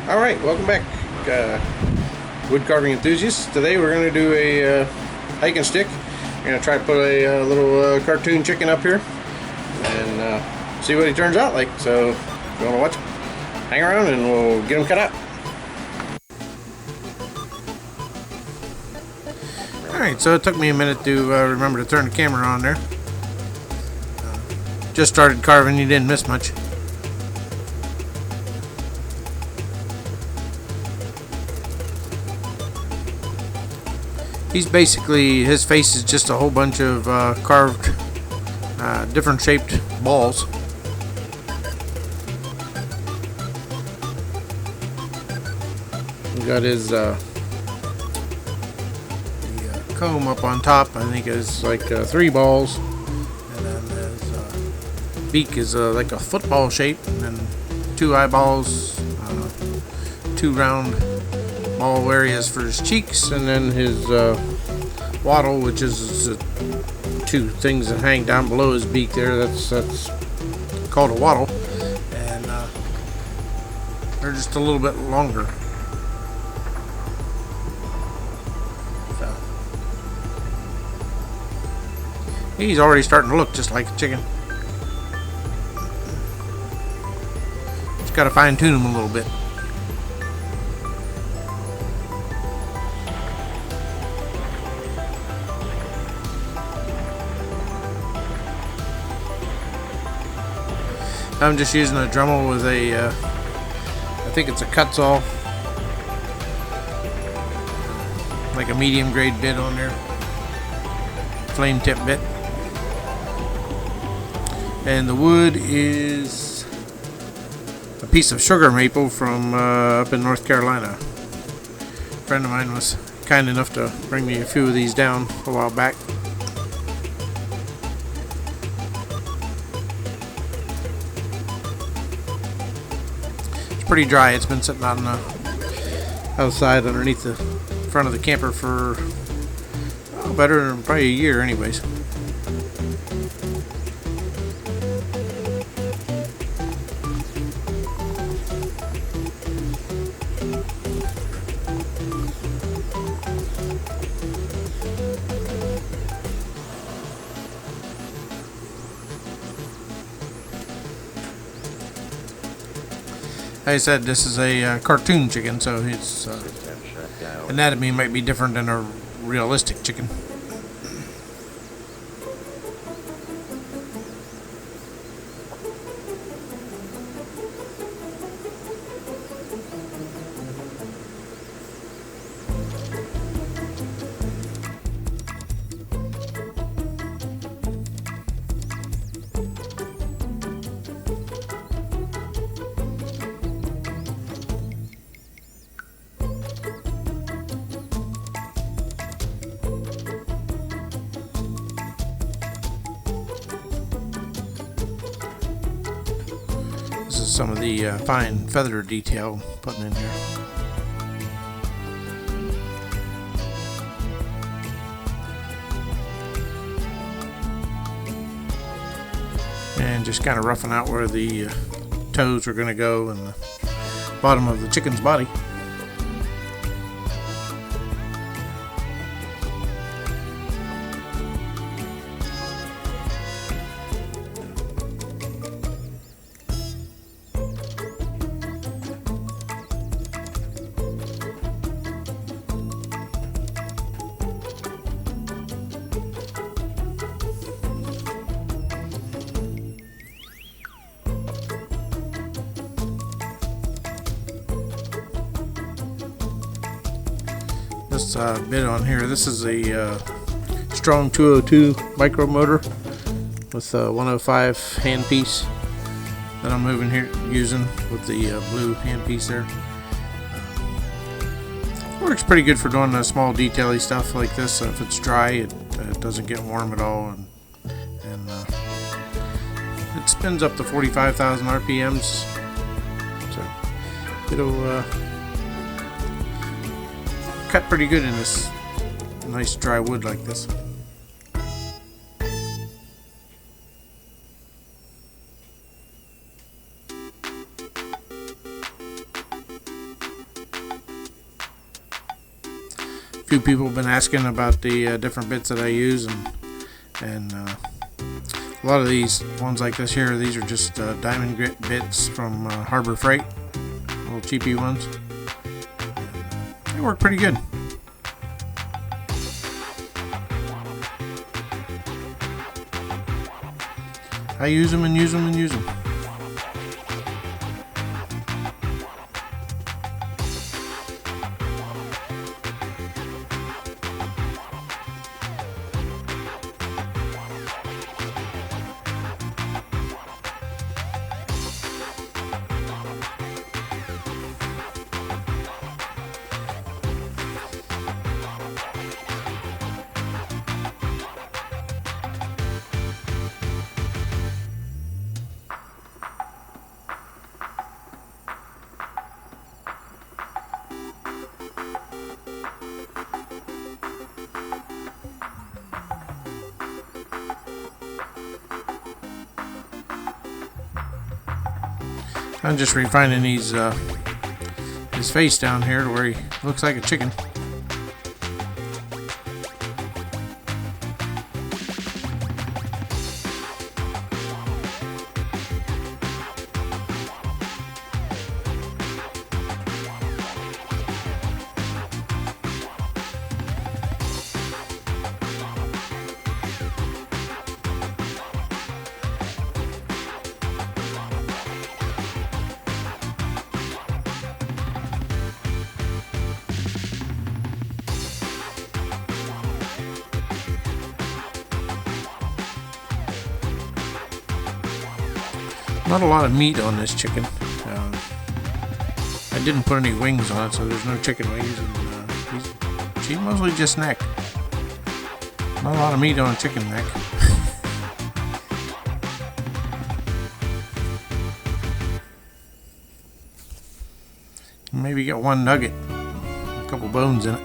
Alright, welcome back, wood carving enthusiasts. Today we're going to do a hiking stick. We're going to try to put a little cartoon chicken up here and see what he turns out like. So if you want to watch, hang around and we'll get him cut out. Alright, so it took me a minute to remember to turn the camera on there. Just started carving, you didn't miss much. He's basically, his face is just a whole bunch of carved, different shaped balls. He's got his comb up on top. I think it's like 3 balls, and then his beak is like a football shape, and then 2 eyeballs, 2 round ball areas for his cheeks, and then his wattle, which is 2 things that hang down below his beak there. That's called a wattle, and they're just a little bit longer. So he's already starting to look just like a chicken. Just got to fine tune him a little bit. I'm just using a Dremel with a, I think it's a cut saw, like a medium grade bit on there, flame tip bit. And the wood is a piece of sugar maple from up in North Carolina. A friend of mine was kind enough to bring me a few of these down a while back. Pretty dry. It's been sitting on the outside underneath the front of the camper for better than probably a year anyways. Like I said, this is a cartoon chicken, so its anatomy might be different than a realistic chicken. This is some of the fine feather detail I'm putting in here. And just kind of roughing out where the toes are going to go and the bottom of the chicken's body. This bit on here, this is a strong 202 micro motor with a 105 handpiece that I'm moving here using with the blue handpiece there. Works pretty good for doing small detail-y stuff like this. If it's dry, it doesn't get warm at all, and it spins up to 45,000 RPMs, so it'll cut pretty good in this nice dry wood like this. few people have been asking about the different bits that I use, and a lot of these ones like this here, these are just diamond grit bits from Harbor Freight, little cheapy ones. They work pretty good. I use them and use them and use them. I'm just refining his face down here to where he looks like a chicken. Not a lot of meat on this chicken. I didn't put any wings on it, so there's no chicken wings. And she's mostly just neck. Not a lot of meat on a chicken neck. Maybe get one nugget, a couple bones in it.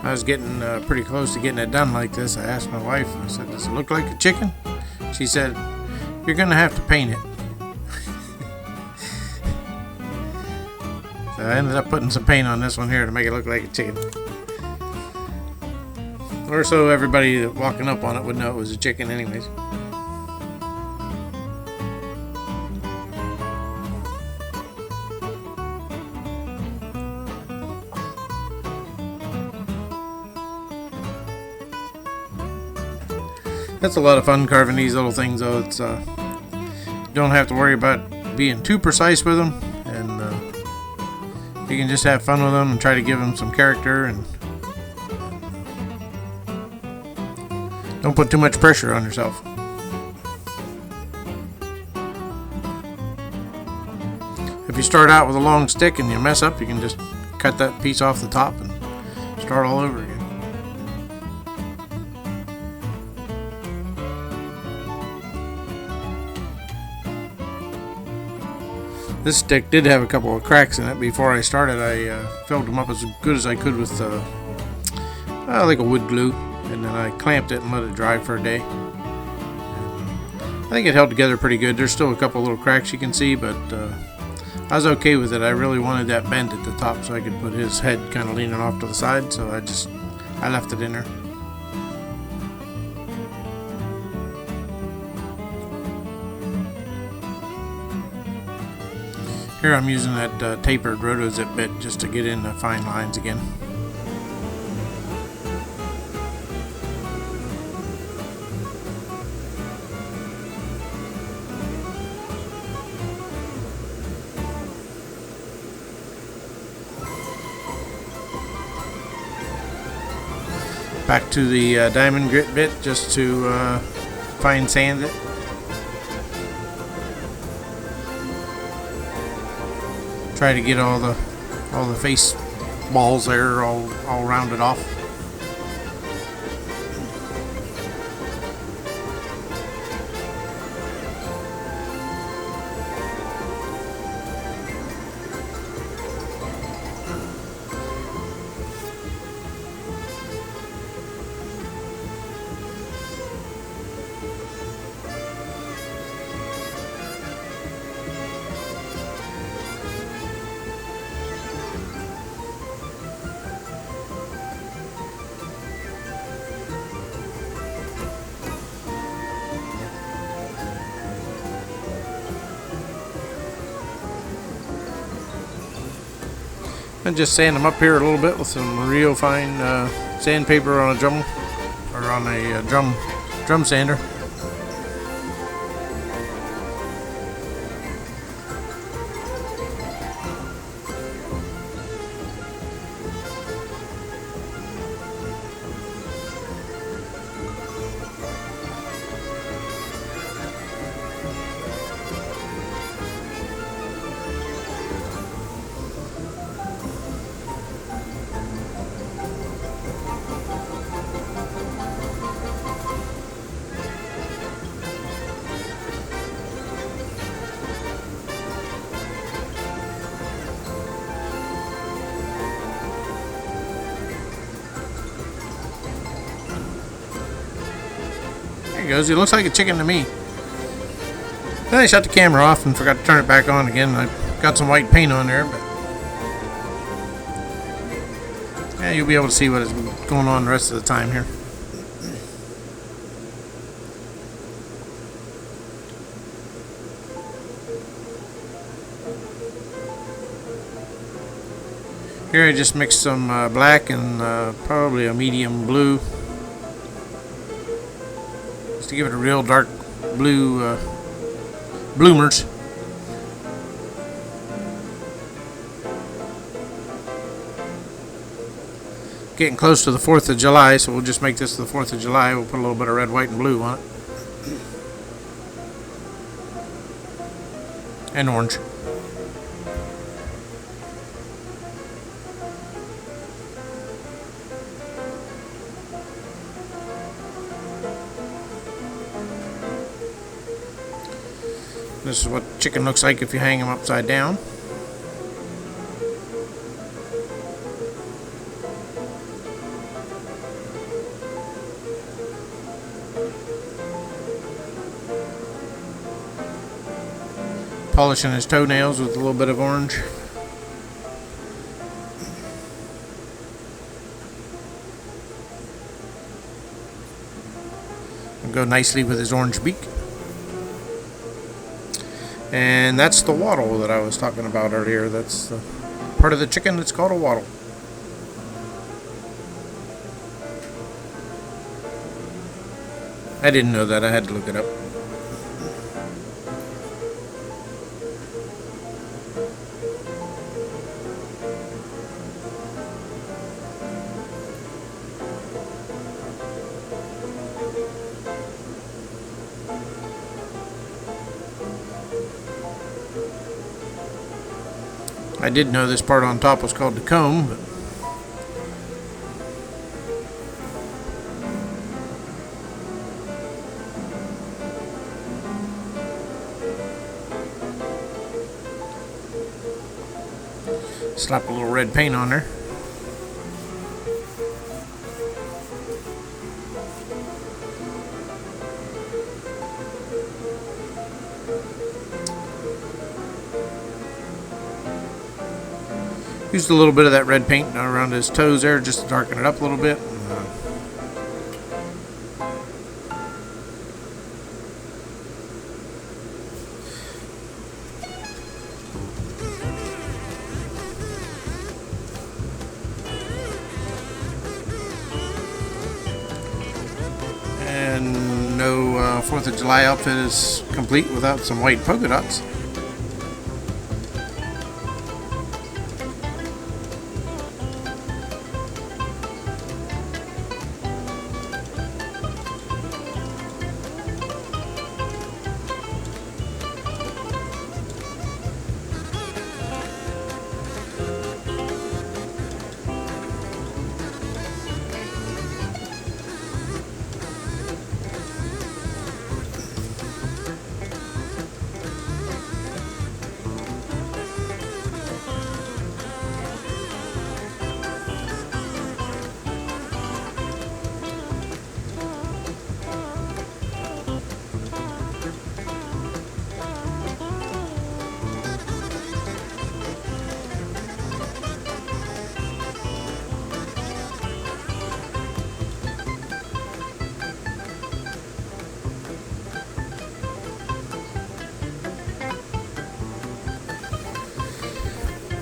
I was getting pretty close to getting it done like this. I asked my wife, I said, does it look like a chicken? She said, you're going to have to paint it. So I ended up putting some paint on this one here to make it look like a chicken. Or so everybody walking up on it would know it was a chicken anyways. That's a lot of fun carving these little things though. It's you don't have to worry about being too precise with them, and you can just have fun with them and try to give them some character, and don't put too much pressure on yourself. If you start out with a long stick and you mess up, you can just cut that piece off the top and start all over again. This stick did have a couple of cracks in it. Before I started, I filled them up as good as I could with like a wood glue, and then I clamped it and let it dry for a day. I think it held together pretty good. There's still a couple little cracks you can see, but I was okay with it. I really wanted that bend at the top so I could put his head kind of leaning off to the side, so I left it in there. Here I'm using that tapered rotozip bit just to get in the fine lines again. Back to the diamond grit bit just to fine sand it. Try to get all the face balls there all rounded off. And just sand them up here a little bit with some real fine sandpaper on a drum, or on a drum sander. There he goes. He looks like a chicken to me. Then I shut the camera off and forgot to turn it back on again. I got some white paint on there, but yeah, you'll be able to see what is going on the rest of the time here. Here I just mixed some black and probably a medium blue, just to give it a real dark blue bloomers. Getting close to the 4th of July, so we'll just make this the 4th of July. We'll put a little bit of red, white, and blue on it. And orange. This is what chicken looks like if you hang them upside down. Polishing his toenails with a little bit of orange. And go nicely with his orange beak. And that's the wattle that I was talking about earlier. That's the part of the chicken that's called a wattle. I didn't know that. I had to look it up. I did know this part on top was called the comb, but slap a little red paint on there. Used a little bit of that red paint around his toes there just to darken it up a little bit. And no 4th of July outfit is complete without some white polka dots.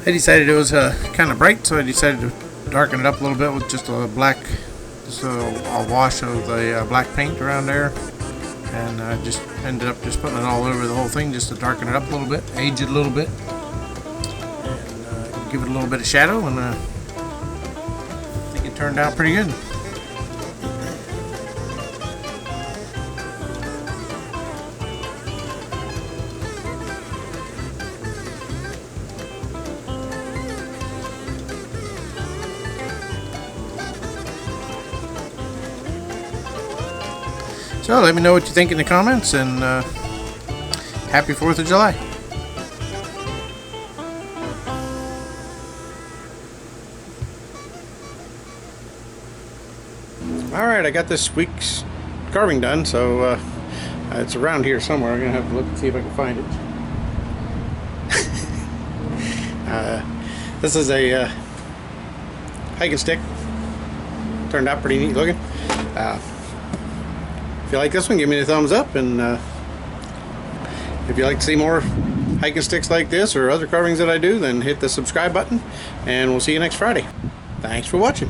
I decided it was kind of bright, so I decided to darken it up a little bit with just a black, just a wash of the black paint around there, and I just ended up just putting it all over the whole thing just to darken it up a little bit, age it a little bit, and give it a little bit of shadow, and I think it turned out pretty good. So let me know what you think in the comments, and happy 4th of July. Alright, I got this week's carving done, so it's around here somewhere. I'm going to have to look and see if I can find it. This is a hiking stick. Turned out pretty neat looking. If you like this one, give me a thumbs up, and if you'd like to see more hiking sticks like this or other carvings that I do, then hit the subscribe button, and we'll see you next Friday. Thanks for watching.